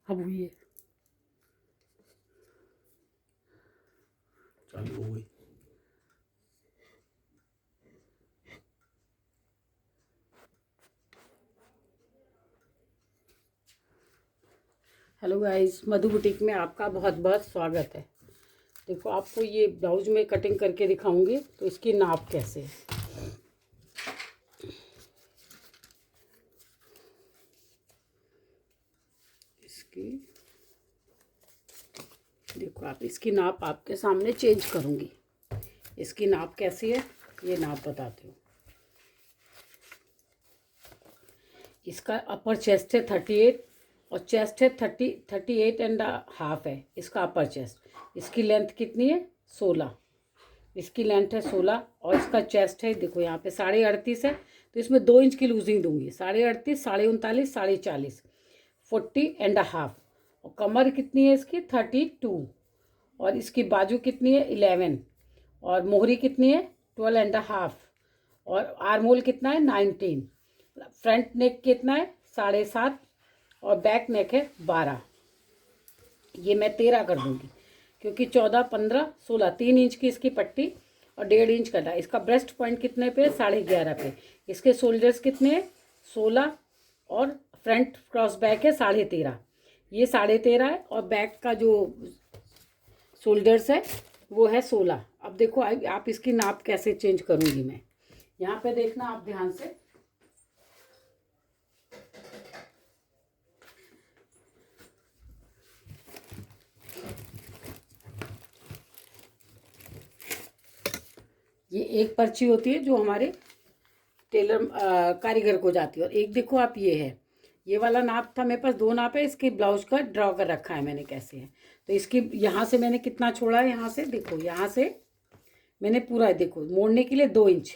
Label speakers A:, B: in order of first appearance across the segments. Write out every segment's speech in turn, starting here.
A: अब हुई है।
B: चालू हो गई।
A: हेलो गाइस, मधु बुटीक में आपका बहुत बहुत स्वागत है। देखो, आपको ये ब्लाउज में कटिंग करके दिखाऊंगी तो इसकी नाप कैसे है। इसकी देखो, आप इसकी नाप आपके सामने चेंज करूंगी। इसकी नाप कैसी है ये नाप बताती हूँ। इसका अपर चेस्ट है 38 और चेस्ट है 38.5 है इसका अपर चेस्ट। इसकी लेंथ कितनी है 16। इसकी लेंथ है 16 और इसका चेस्ट है, देखो यहाँ पे 38.5 है तो इसमें 2 इंच की लूजिंग दूंगी। 38.5, 39, 40, 40.5। और कमर कितनी है इसकी 32 और इसकी बाजू कितनी है 11 और मोहरी कितनी है 12.5 और आर्मोल कितना है 19। फ्रंट नेक कितना है 7.5 और बैक नेक है 12। ये मैं 13 कर दूंगी क्योंकि 14, 15, 16 3 इंच की इसकी पट्टी और 1.5 इंच का। इसका ब्रेस्ट पॉइंट कितने पे 11.5 पे। इसके शोल्डर्स कितने हैं 16 और फ्रंट क्रॉस बैक है 13.5। ये 13.5 है और बैक का जो शोल्डर्स है वो है 16। अब देखो आप इसकी नाप कैसे चेंज करूंगी मैं। यहाँ पे देखना आप ध्यान से। ये एक पर्ची होती है जो हमारे टेलर कारीगर को जाती है और एक देखो आप ये वाला नाप था मेरे पास। 2 नाप है। इसके ब्लाउज का ड्रॉ कर रखा है मैंने कैसे है। तो इसकी यहाँ से मैंने कितना छोड़ा है, यहाँ से देखो, यहाँ से मैंने पूरा देखो मोड़ने के लिए 2 इंच,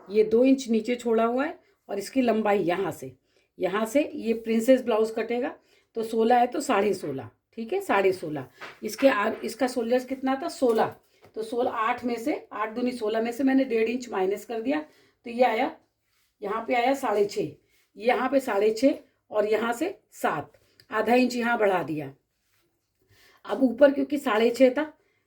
A: ये 2 इंच नीचे छोड़ा हुआ है। और इसकी लंबाई यहाँ से ये प्रिंसेस ब्लाउज कटेगा तो 16 है तो 16.5, ठीक है 16.5। इसका शोल्डर्स कितना था 16 तो 16, 8 में से 8 दूनी 16 में से मैंने 1.5 इंच माइनस कर दिया तो ये आया, यहाँ पे आया 6.5, यहाँ पे 6.5 और यहाँ से 7, आधा इंच यहाँ बढ़ा दिया। अब ऊपर क्योंकि 6.5 था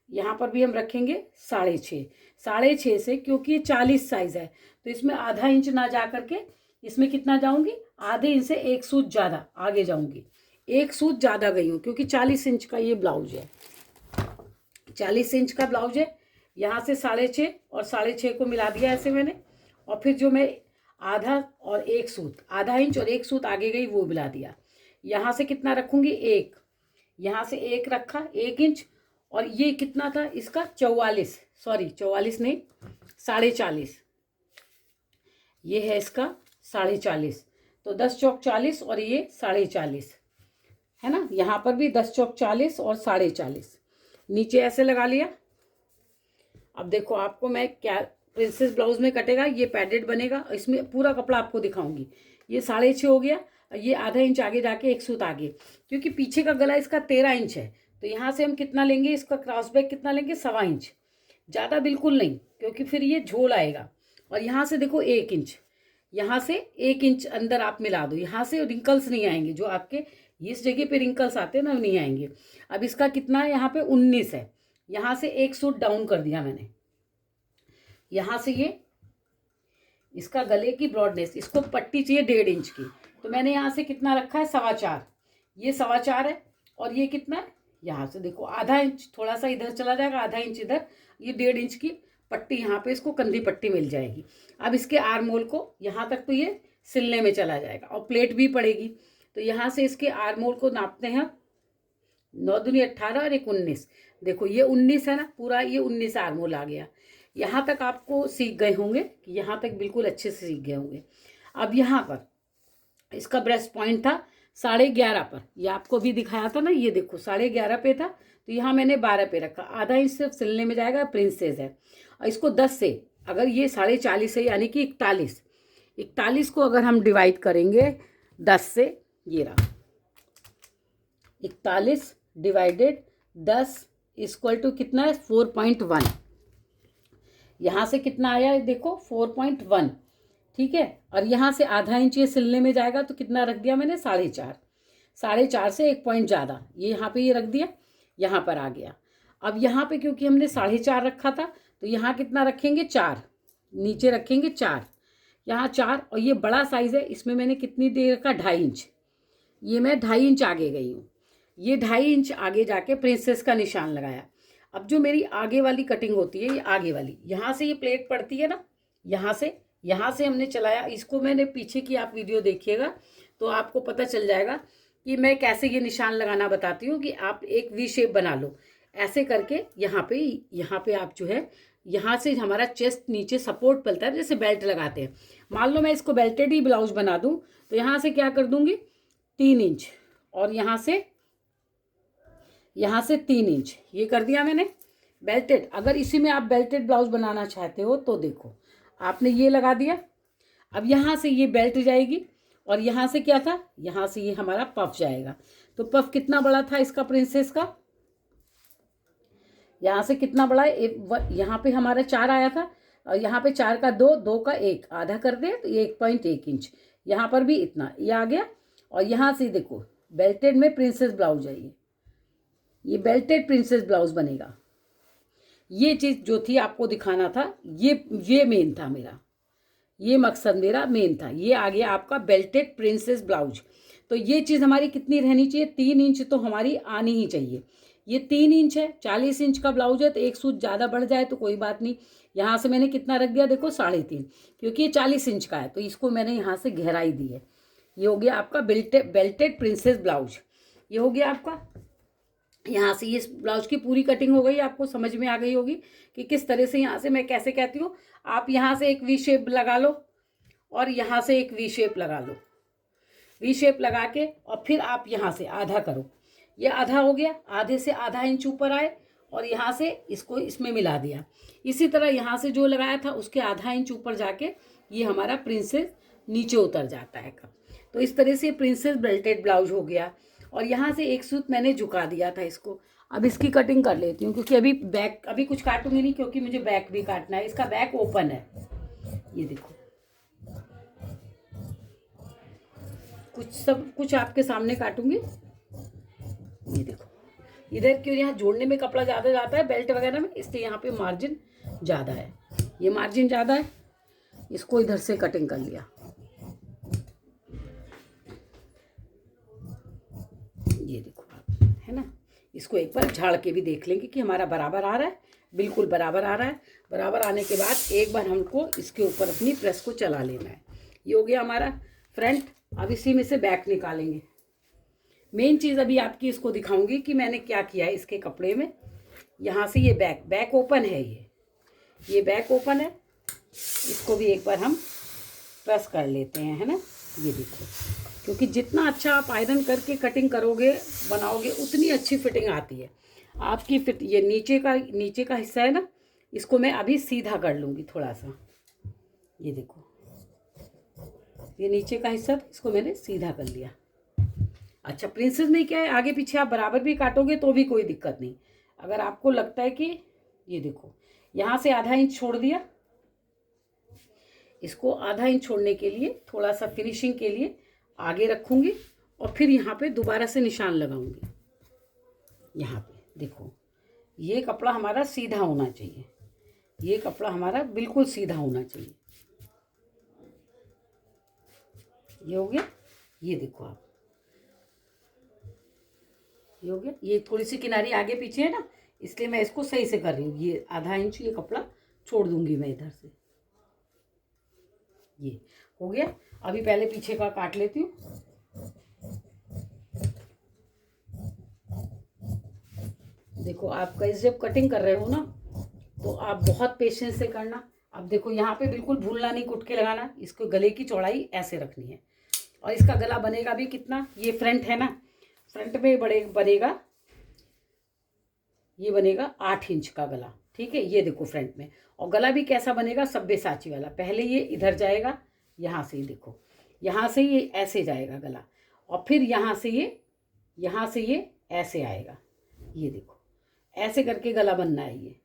A: यहाँ पर भी हम रखेंगे 6.5। 6.5 से क्योंकि ये 40 साइज है तो इसमें आधा इंच ना जा करके इसमें कितना जाऊंगी, आधे इंच से 1 सूत ज़्यादा आगे जाऊंगी। 1 सूत ज़्यादा गई हूँ क्योंकि 40 इंच का ये ब्लाउज है। 40 इंच का ब्लाउज है। यहाँ से 6.5 और 6.5 को मिला दिया ऐसे मैंने। और फिर जो मैं आधा और 1 सूत, आधा इंच और 1 सूत आगे गई वो मिला दिया। यहाँ से कितना रखूंगी 1, यहाँ से 1 रखा 1 इंच। और ये कितना था इसका 44, सॉरी 44 नहीं 40.5, ये है इसका 40.5। तो 10 चौक 40 और ये 40.5 है ना। यहाँ पर भी 10 चौक 40 और 40.5 नीचे ऐसे लगा लिया। अब देखो आपको मैं क्या प्रिंसेस ब्लाउज में कटेगा, ये पैडेड बनेगा। इसमें पूरा कपड़ा आपको दिखाऊंगी। ये 6.5 हो गया, ये आधा इंच आगे जाके 1 सूत आगे, क्योंकि पीछे का गला इसका 13 इंच है तो यहाँ से हम कितना लेंगे, इसका क्रॉस बैक कितना लेंगे 1.25 इंच, ज़्यादा बिल्कुल नहीं क्योंकि फिर ये झोल आएगा। और यहाँ से देखो 1 इंच, यहाँ से 1 इंच अंदर आप मिला दो। यहाँ से रिंकल्स नहीं आएंगे, जो आपके इस जगह पे रिंकल्स आते हैं ना वो नहीं आएंगे। अब इसका कितना है, यहाँ पे 19 है, यहाँ से 1 सूट डाउन कर दिया मैंने। यहाँ से ये इसका गले की ब्रॉडनेस, इसको पट्टी चाहिए 1.5 इंच की तो मैंने यहाँ से कितना रखा है 4.25, ये 4.25 है। और ये कितना है, यहाँ से देखो आधा इंच, थोड़ा सा इधर चला जाएगा आधा इंच इधर, ये 1.5 इंच की पट्टी यहाँ पे इसको कंधी पट्टी मिल जाएगी। अब इसके आर्मोल को यहाँ तक तो ये सिलने में चला जाएगा और प्लेट भी पड़ेगी। तो यहाँ से इसके आर्मोल को नापते हैं 9 दूनी 18 और 1 19। देखो ये 19 है ना, पूरा ये 19 आर्मोल आ गया। यहाँ तक आपको सीख गए होंगे कि यहाँ तक बिल्कुल अच्छे से सीख गए होंगे। अब यहाँ पर इसका ब्रेस्ट पॉइंट था 11.5 पर, ये आपको भी दिखाया था ना, ये देखो 11.5 पे था तो यहाँ मैंने 12 पे रखा। आधा इंच सिर्फ सिलने में जाएगा, प्रिंसेस है। और इसको 10 से, अगर ये 40.5 है यानी कि 41 को अगर हम डिवाइड करेंगे 10 से, ये रहा 41 डिवाइडेड 10 इक्वल टू कितना है 4.1। यहाँ से कितना आया है देखो 4.1, ठीक है। और यहाँ से आधा इंच ये सिलने में जाएगा तो कितना रख दिया मैंने 4.5। 4.5 से 1 पॉइंट ज़्यादा, ये यहाँ पे ये रख दिया, यहाँ पर आ गया। अब यहाँ पे क्योंकि हमने 4.5 रखा था तो यहाँ कितना रखेंगे, 4, नीचे रखेंगे 4, यहाँ 4, और ये बड़ा साइज़ है, इसमें मैंने कितनी देर का 2.5 इंच, ये मैं 2.5 इंच आगे गई हूँ। ये 2.5 इंच आगे जाके प्रिंसेस का निशान लगाया। अब जो मेरी आगे वाली कटिंग होती है, ये आगे वाली, यहाँ से ये प्लेट पड़ती है ना, यहाँ से हमने चलाया, इसको मैंने पीछे की आप वीडियो देखिएगा तो आपको पता चल जाएगा कि मैं कैसे ये निशान लगाना बताती हूँ कि आप एक वी शेप बना लो ऐसे करके। यहाँ पे आप जो है, यहाँ से हमारा चेस्ट नीचे सपोर्ट मिलता है, जैसे बेल्ट लगाते हैं। मान लो मैं इसको बेल्टेड ही ब्लाउज बना दूँ तो यहाँ से क्या कर दूँगी, 3 इंच, और यहाँ से 3 इंच, ये कर दिया मैंने बेल्टेड। अगर इसी में आप बेल्टेड ब्लाउज बनाना चाहते हो तो देखो, आपने ये लगा दिया। अब यहाँ से ये बेल्ट जाएगी, और यहाँ से क्या था, यहाँ से ये हमारा पफ जाएगा। तो पफ कितना बड़ा था इसका, प्रिंसेस का, यहाँ से कितना बड़ा है, यहाँ पे हमारा 4 आया था, और यहाँ पे 4 का 2, 2 का 1, आधा कर दे तो ये 1.1 इंच, यहाँ पर भी इतना ये आ गया। और यहाँ से देखो बेल्टेड में प्रिंसेस ब्लाउज है, ये बेल्टेड प्रिंसेस ब्लाउज बनेगा। ये चीज़ जो थी आपको दिखाना था, ये मेन था मेरा, ये मकसद मेरा मेन था। ये आ गया आपका बेल्टेड प्रिंसेस ब्लाउज। तो ये चीज़ हमारी कितनी रहनी चाहिए, 3 इंच तो हमारी आनी ही चाहिए। ये 3 इंच है, 40 इंच का ब्लाउज है, तो एक सूत ज़्यादा बढ़ जाए तो कोई बात नहीं। यहाँ से मैंने कितना रख दिया, देखो 3.5, क्योंकि ये 40 इंच का है तो इसको मैंने यहाँ से गहराई दी है। ये हो गया आपका बेल्टेड प्रिंसेस ब्लाउज। ये हो गया आपका, यहाँ से ये ब्लाउज की पूरी कटिंग हो गई, आपको समझ में आ गई होगी कि किस तरह से यहाँ से मैं कैसे कहती हूँ। आप यहाँ से एक वी शेप लगा लो, और यहाँ से एक वी शेप लगा लो, वी शेप लगा के, और फिर आप यहाँ से आधा करो, ये आधा हो गया, आधे से आधा इंच ऊपर आए, और यहाँ से इसको इसमें मिला दिया। इसी तरह यहाँ से जो लगाया था उसके आधा इंच ऊपर जाके ये हमारा प्रिंसेस नीचे उतर जाता है कब। तो इस तरह से प्रिंसेस बेल्टेड ब्लाउज हो गया। और यहाँ से एक सूत मैंने झुका दिया था इसको। अब इसकी कटिंग कर लेती हूँ, क्योंकि अभी कुछ काटूंगी नहीं, क्योंकि मुझे बैक भी काटना है। इसका बैक ओपन है, ये देखो, सब कुछ आपके सामने काटूंगी। ये देखो, इधर क्यों, यहाँ जोड़ने में कपड़ा ज़्यादा जाता है बेल्ट वगैरह में, इसलिए यहाँ पे मार्जिन ज़्यादा है, ये मार्जिन ज़्यादा है, इसको इधर से कटिंग कर लिया। ये देखो आप, है ना, इसको एक बार झाड़ के भी देख लेंगे कि हमारा बराबर आ रहा है, बिल्कुल बराबर आ रहा है। बराबर आने के बाद एक बार हमको इसके ऊपर अपनी प्रेस को चला लेना है। ये हो गया हमारा फ्रंट। अब इसी में से बैक निकालेंगे। मेन चीज़ अभी आपकी इसको दिखाऊंगी कि मैंने क्या किया है इसके कपड़े में। यहाँ से ये बैक ओपन है, ये बैक ओपन है, इसको भी एक बार हम प्रेस कर लेते हैं, है ना। ये देखो, क्योंकि जितना अच्छा आप आयरन करके कटिंग करोगे, बनाओगे, उतनी अच्छी फिटिंग आती है आपकी। फिट ये नीचे का हिस्सा है ना, इसको मैं अभी सीधा कर लूँगी थोड़ा सा। ये देखो, ये नीचे का हिस्सा था, इसको मैंने सीधा कर लिया। अच्छा, प्रिंसेस में क्या है, आगे पीछे आप बराबर भी काटोगे तो भी कोई दिक्कत नहीं। अगर आपको लगता है कि, ये देखो, यहाँ से आधा इंच छोड़ दिया, इसको आधा इंच छोड़ने के लिए थोड़ा सा फिनिशिंग के लिए आगे रखूँगी, और फिर यहाँ पे दोबारा से निशान लगाऊंगी। यहाँ पे देखो, ये कपड़ा हमारा सीधा होना चाहिए, ये कपड़ा हमारा बिल्कुल सीधा होना चाहिए। ये हो गया, ये देखो आप, ये हो गया। ये थोड़ी सी किनारी आगे पीछे है ना, इसलिए मैं इसको सही से कर रही हूँ। ये आधा इंच ये कपड़ा छोड़ दूंगी मैं इधर से। ये हो गया। अभी पहले पीछे का काट लेती हूँ। देखो, आप कैसे जब कटिंग कर रहे हो ना, तो आप बहुत पेशेंस से करना। अब देखो, यहाँ पे बिल्कुल भूलना नहीं कुटके लगाना। इसको गले की चौड़ाई ऐसे रखनी है, और इसका गला बनेगा भी कितना, ये फ्रंट है ना, फ्रंट में बनेगा, ये बनेगा 8 इंच का गला, ठीक है। ये देखो फ्रंट में, और गला भी कैसा बनेगा, सब्यसाची वाला। पहले ये इधर जाएगा, यहाँ से देखो, यहाँ से ये ऐसे जाएगा गला, और फिर यहाँ से ये ऐसे आएगा। ये देखो, ऐसे करके गला बनना है। ये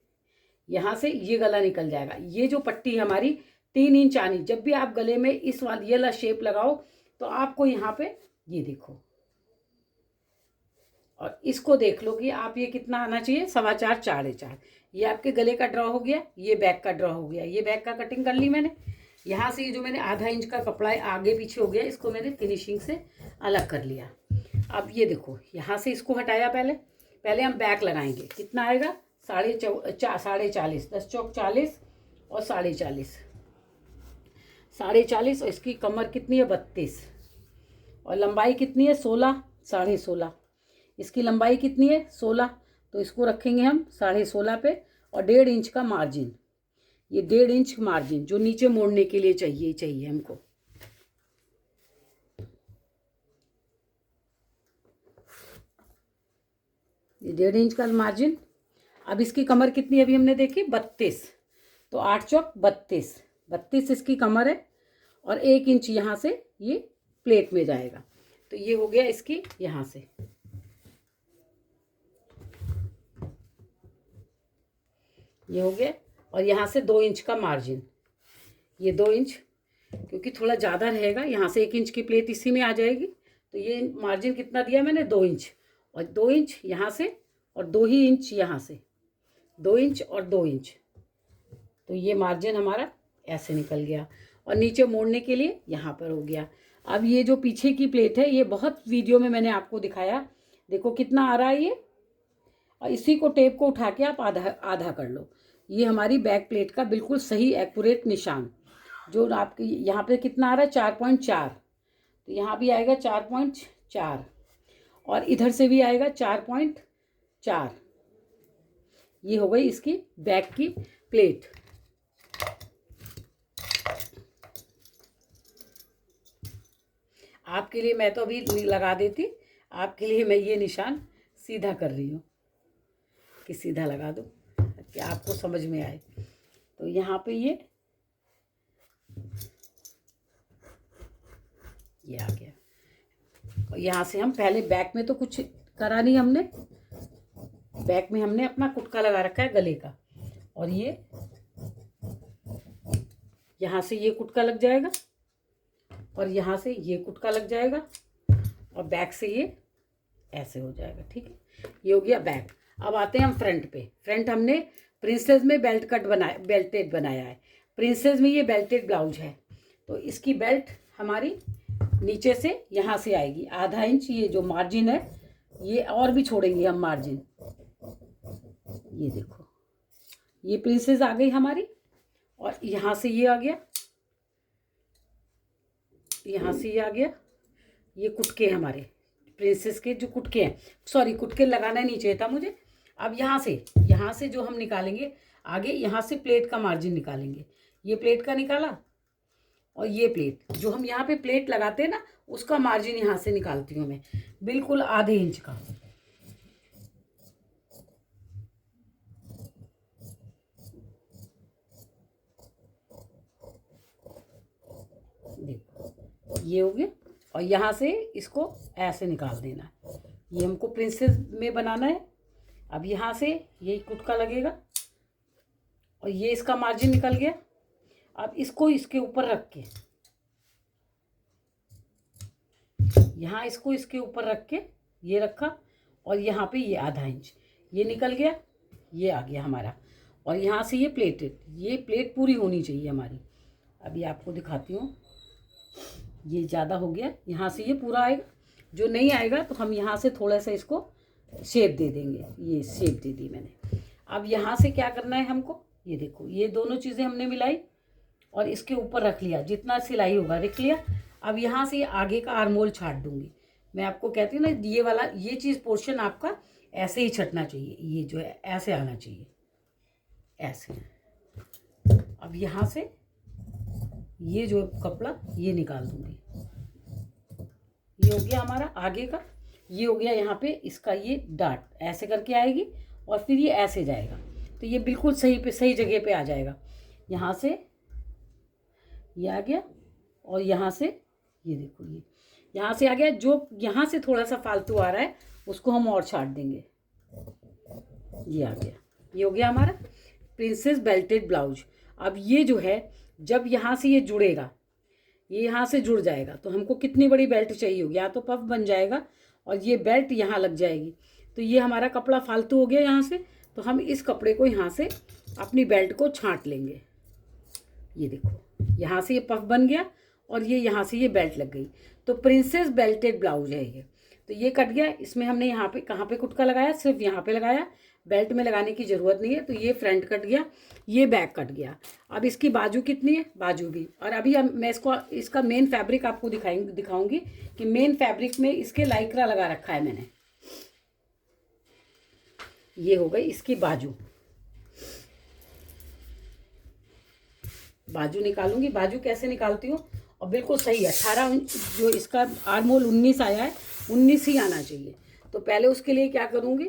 A: यहाँ से ये गला निकल जाएगा। ये जो पट्टी हमारी 3 इंच आनी। जब भी आप गले में इस वाला ये शेप लगाओ, तो आपको यहाँ पे, ये देखो, और इसको देख लो कि आप ये कितना आना चाहिए, 4.25 4.5। ये आपके गले का ड्रॉ हो गया, ये बैक का ड्रॉ हो गया, ये बैक का कटिंग कर ली मैंने। यहाँ से ये जो मैंने आधा इंच का कपड़ा है आगे पीछे हो गया, इसको मैंने फिनिशिंग से अलग कर लिया। अब ये देखो यहाँ से इसको हटाया, पहले हम बैक लगाएंगे। कितना आएगा, 40.5, 10 चौक 40 और 40.5, 40.5। और इसकी कमर कितनी है, 32, और लंबाई कितनी है, 16, 16.5। इसकी लंबाई कितनी है, 16, तो इसको रखेंगे हम 16.5 पे। और 1.5 इंच का मार्जिन, ये 1.5 इंच मार्जिन जो नीचे मोड़ने के लिए चाहिए हमको। ये 1.5 इंच का मार्जिन। अब इसकी कमर कितनी अभी हमने देखी, 32, तो 8 चौक 32, 32 इसकी कमर है। और 1 इंच यहाँ से ये प्लेट में जाएगा, तो ये हो गया इसकी यहाँ से। ये हो गया। और यहाँ से 2 इंच का मार्जिन, ये 2 इंच, क्योंकि थोड़ा ज़्यादा रहेगा, यहाँ से 1 इंच की प्लेट इसी में आ जाएगी। तो ये मार्जिन कितना दिया मैंने, 2 इंच, और 2 इंच यहाँ से, और 2 ही इंच यहाँ से, 2 इंच और 2 इंच। तो ये मार्जिन हमारा ऐसे निकल गया। और नीचे मोड़ने के लिए यहाँ पर हो गया। अब ये जो पीछे की प्लेट है, ये बहुत वीडियो में मैंने आपको दिखाया, देखो कितना आ रहा है ये। और इसी को टेप को उठा के आप आधा आधा कर लो। ये हमारी बैक प्लेट का बिल्कुल सही एक्यूरेट निशान, जो आपके यहाँ पे कितना आ रहा है, 4.4, तो यहाँ भी आएगा 4.4, और इधर से भी आएगा 4.4। ये हो गई इसकी बैक की प्लेट। आपके लिए मैं तो अभी लगा देती, आपके लिए मैं ये निशान सीधा कर रही हूँ कि सीधा लगा दूँ कि आपको समझ में आए। तो यहाँ पे ये आ गया। और यहाँ से हम पहले बैक में तो कुछ करा नहीं हमने, बैक में हमने अपना कुटका लगा रखा है गले का। और ये यहाँ से ये कुटका लग जाएगा, और यहाँ से ये कुटका लग जाएगा, और बैक से ये ऐसे हो जाएगा। ठीक है, ये हो गया बैक। अब आते हैं हम फ्रंट पे। फ्रंट हमने प्रिंसेस में बेल्टेड बनाया है। प्रिंसेस में ये बेल्टेड ब्लाउज है, तो इसकी बेल्ट हमारी नीचे से यहाँ से आएगी आधा इंच। ये जो मार्जिन है, ये और भी छोड़ेंगे हम मार्जिन। ये देखो, ये प्रिंसेस आ गई हमारी, और यहाँ से ये आ गया, यहाँ से ये आ गया। ये कुटके हमारे प्रिंसेस के जो कुटके हैं, सॉरी कुटके लगाना नहीं चाहिए था मुझे। अब यहाँ से जो हम निकालेंगे आगे, यहाँ से प्लेट का मार्जिन निकालेंगे। ये प्लेट का निकाला, और ये प्लेट जो हम यहाँ पे प्लेट लगाते हैं ना, उसका मार्जिन यहाँ से निकालती हूँ मैं, बिल्कुल आधे इंच का। देखो ये हो गया। और यहाँ से इसको ऐसे निकाल देना। ये हमको प्रिंसेस में बनाना है। अब यहाँ से यही कुटका लगेगा, और ये इसका मार्जिन निकल गया। अब इसको इसके ऊपर रख के, यहाँ इसको इसके ऊपर रख के ये रखा, और यहाँ पे ये आधा इंच ये निकल गया, ये आ गया हमारा। और यहाँ से ये प्लेटेड, ये प्लेट पूरी होनी चाहिए हमारी। अभी आपको दिखाती हूँ, ये ज़्यादा हो गया, यहाँ से ये पूरा आएगा। जो नहीं आएगा तो हम यहाँ से थोड़ा सा इसको शेप दे देंगे। ये शेप दे दी मैंने। अब यहाँ से क्या करना है हमको, ये देखो, ये दोनों चीज़ें हमने मिलाई और इसके ऊपर रख लिया, जितना सिलाई होगा रख लिया। अब यहाँ से आगे का आर्मोल छाट दूंगी। मैं आपको कहती हूँ ना, ये वाला ये चीज़ पोर्शन आपका ऐसे ही छटना चाहिए, ये जो है ऐसे आना चाहिए, ऐसे। अब यहाँ से ये जो कपड़ा ये निकाल दूंगी। ये हो गया हमारा आगे का। ये हो गया यहाँ पे इसका ये डाट ऐसे करके आएगी, और फिर ये ऐसे जाएगा, तो ये बिल्कुल सही जगह पे आ जाएगा। यहाँ से ये आ गया, और यहाँ से ये देखो, ये यहाँ से आ गया। जो यहाँ से थोड़ा सा फालतू आ रहा है उसको हम और छाट देंगे। ये आ गया, ये हो गया हमारा प्रिंसेस बेल्टेड ब्लाउज। अब ये जो है, जब यहाँ से ये जुड़ेगा, ये यहाँ से जुड़ जाएगा, तो हमको कितनी बड़ी बेल्ट चाहिए होगी, या तो पफ बन जाएगा और ये बेल्ट यहाँ लग जाएगी। तो ये हमारा कपड़ा फालतू हो गया यहाँ से। तो हम इस कपड़े को यहाँ से अपनी बेल्ट को छांट लेंगे। ये देखो, यहाँ से ये पफ बन गया और ये यहाँ से ये बेल्ट लग गई। तो प्रिंसेस बेल्टेड ब्लाउज है ये। तो ये कट गया। इसमें हमने यहाँ पे कहाँ पे कुटका लगाया, सिर्फ यहाँ पे लगाया, बेल्ट में लगाने की ज़रूरत नहीं है। तो ये फ्रंट कट गया, ये बैक कट गया। अब इसकी बाजू कितनी है, बाजू भी। और अभी मैं इसका मेन फैब्रिक आपको दिखाऊंगी कि मेन फैब्रिक में इसके लाइक्रा लगा रखा है मैंने। ये हो गई इसकी बाजू। बाजू निकालूंगी। बाजू कैसे निकालती हूँ, और बिल्कुल सही है 18 इंच जो इसका आर्म होल 19 आया है, 19 ही आना चाहिए। तो पहले उसके लिए क्या करूँगी,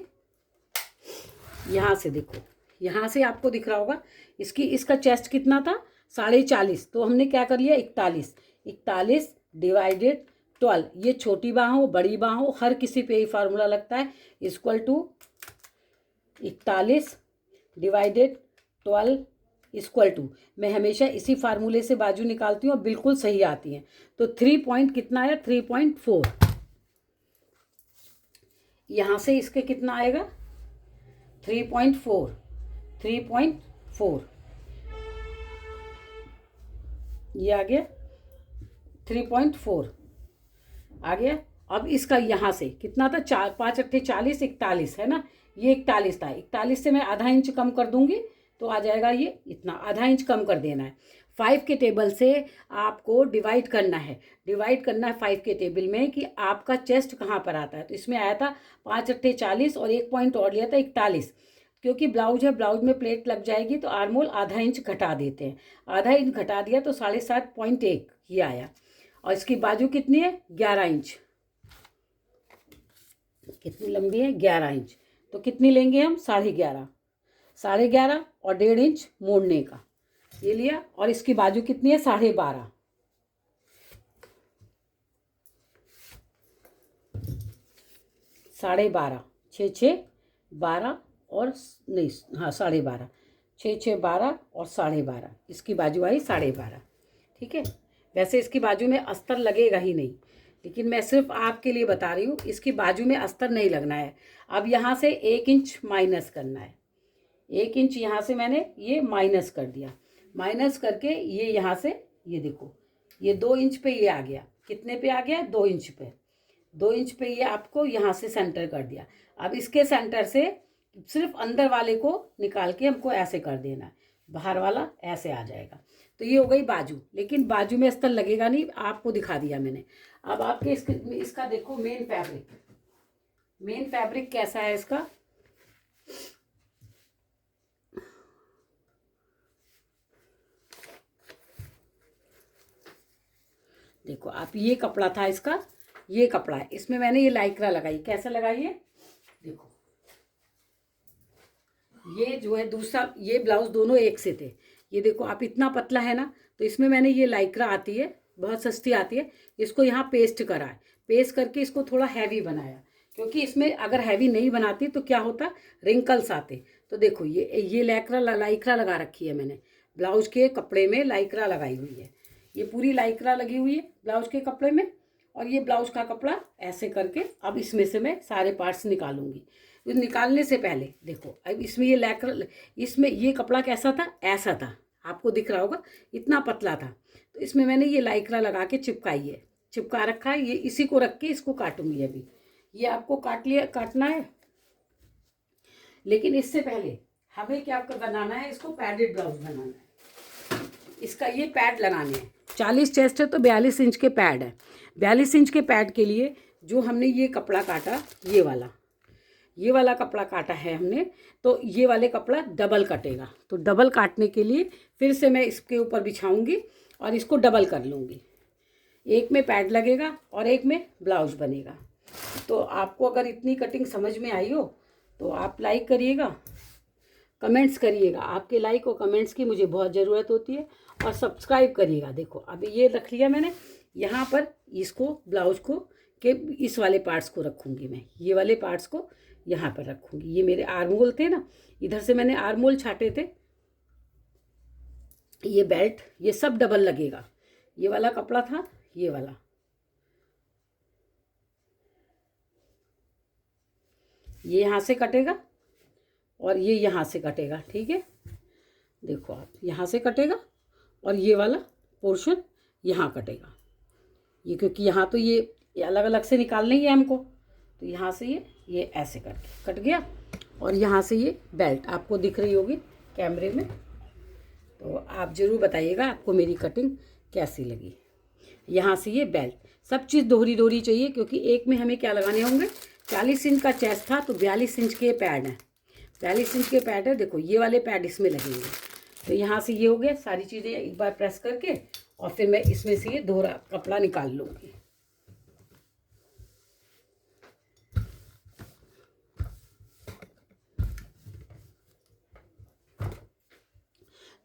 A: यहाँ से देखो, यहाँ से आपको दिख रहा होगा इसका चेस्ट कितना था 40.5। तो हमने क्या कर लिया 41 डिवाइडेड 12। ये छोटी बाह हो बड़ी बाह हो, हर किसी पे ही फार्मूला लगता है, equal to 41 divided 12 equal to. मैं हमेशा इसी फार्मूले से बाजू निकालती हूँ और बिल्कुल सही आती हैं। तो 3 पॉइंट कितना आया 3.4। यहाँ से इसके कितना आएगा 3.4 ये आ गया 3.4 आ गया। अब इसका यहाँ से कितना था 5 अट्ठे 40 41 है ना, ये 41 था। 41 से मैं आधा इंच कम कर दूंगी तो आ जाएगा ये इतना, आधा इंच कम कर देना है। 5 के टेबल से आपको डिवाइड करना है 5 के टेबल में कि आपका चेस्ट कहाँ पर आता है। तो इसमें आया था 5 अट्ठे 40 और 1 पॉइंट और लिया था 41। क्योंकि ब्लाउज है, ब्लाउज में प्लेट लग जाएगी तो आर्म होल आधा इंच घटा देते हैं। आधा इंच घटा दिया तो 7.5 ये आया। और इसकी बाजू कितनी है 11 इंच। कितनी लंबी है 11 इंच। तो कितनी लेंगे हम 11.5 और 1.5 इंच मोड़ने का ये लिया। और इसकी बाजू कितनी है 12.5 6 6 12 और नहीं हाँ 12.5 6 12 और 12.5। इसकी बाजू आई 12.5। ठीक है। वैसे इसकी बाजू में अस्तर लगेगा ही नहीं, लेकिन मैं सिर्फ आपके लिए बता रही हूँ इसकी बाजू में अस्तर नहीं लगना है। अब यहाँ से 1 इंच माइनस करना है। 1 इंच यहाँ से मैंने ये माइनस कर दिया। माइनस करके ये यहाँ से ये देखो ये 2 इंच पे ये आ गया। कितने पे आ गया 2 इंच पे। 2 इंच पे ये आपको यहाँ से सेंटर कर दिया। अब इसके सेंटर से सिर्फ अंदर वाले को निकाल के हमको ऐसे कर देना है, बाहर वाला ऐसे आ जाएगा। तो ये हो गई बाजू। लेकिन बाजू में अस्तर लगेगा नहीं, आपको दिखा दिया मैंने। अब आपके इसका देखो मेन फैब्रिक कैसा है इसका। देखो आप, ये कपड़ा था इसका, ये कपड़ा है, इसमें मैंने ये लाइक्रा लगाई। कैसे लगाई है देखो, ये जो है दूसरा, ये ब्लाउज दोनों एक से थे। ये देखो आप, इतना पतला है ना, तो इसमें मैंने ये लाइक्रा आती है, बहुत सस्ती आती है, इसको यहाँ पेस्ट करा है। पेस्ट करके इसको थोड़ा हैवी बनाया, क्योंकि इसमें अगर हैवी नहीं बनाती तो क्या होता रिंकल्स आते। तो देखो ये लाइक्रा लगा रखी है मैंने, ब्लाउज के कपड़े में लाइक्रा लगाई हुई है। ये पूरी लाइक्रा लगी हुई है ब्लाउज के कपड़े में। और ये ब्लाउज का कपड़ा ऐसे करके अब इसमें से मैं सारे पार्ट्स निकालूंगी। निकालने से पहले देखो, अब इसमें ये लाइक्रा, इसमें ये कपड़ा कैसा था, ऐसा था, आपको दिख रहा होगा, इतना पतला था। तो इसमें मैंने ये लाइक्रा लगा के चिपका रखा है। ये इसी को रख के इसको काटूंगी। अभी ये आपको काटना है। लेकिन इससे पहले हमें क्या बनाना है, इसको पैडेड ब्लाउज बनाना है। इसका ये पैड लगाने हैं। 40 चेस्ट है तो 42 इंच के पैड है। 42 इंच के पैड के लिए जो हमने ये कपड़ा काटा, ये वाला कपड़ा काटा है हमने, तो ये वाले कपड़ा डबल कटेगा। तो डबल काटने के लिए फिर से मैं इसके ऊपर बिछाऊंगी और इसको डबल कर लूँगी। एक में पैड लगेगा और एक में ब्लाउज बनेगा। तो आपको अगर इतनी कटिंग समझ में आई हो तो आप लाइक करिएगा, कमेंट्स करिएगा। आपके लाइक और कमेंट्स की मुझे बहुत ज़रूरत होती है। और सब्सक्राइब करिएगा। देखो अभी ये रख लिया मैंने, यहाँ पर इसको ब्लाउज को के इस वाले पार्ट्स को रखूँगी मैं, ये वाले पार्ट्स को यहाँ पर रखूँगी। ये मेरे आर्म होल थे ना, इधर से मैंने आर्म होल छाटे थे। ये बेल्ट, ये सब डबल लगेगा। ये वाला कपड़ा था, ये वाला, ये यहाँ से कटेगा और ये यहाँ से कटेगा, ठीक है। देखो आप, यहाँ से कटेगा और ये वाला पोर्शन यहाँ कटेगा। ये क्योंकि यहाँ तो ये अलग अलग से निकालने ही है हमको, तो यहाँ से ये ऐसे कट गया। और यहाँ से ये बेल्ट आपको दिख रही होगी कैमरे में, तो आप ज़रूर बताइएगा आपको मेरी कटिंग कैसी लगी। यहाँ से ये बेल्ट, सब चीज़ दोहरी दोहरी चाहिए, क्योंकि एक में हमें क्या लगाने होंगे, 40 इंच का चेस्ट था तो 42 इंच के पैड हैं, 42 इंच के पैड है। देखो ये वाले पैड इसमें लगेंगे। तो यहाँ से ये हो गया, सारी चीज़ें एक बार प्रेस करके और फिर मैं इसमें से ये दोहरा कपड़ा निकाल लूँगी।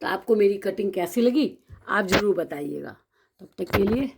A: तो आपको मेरी कटिंग कैसी लगी आप ज़रूर बताइएगा। तब तक के लिए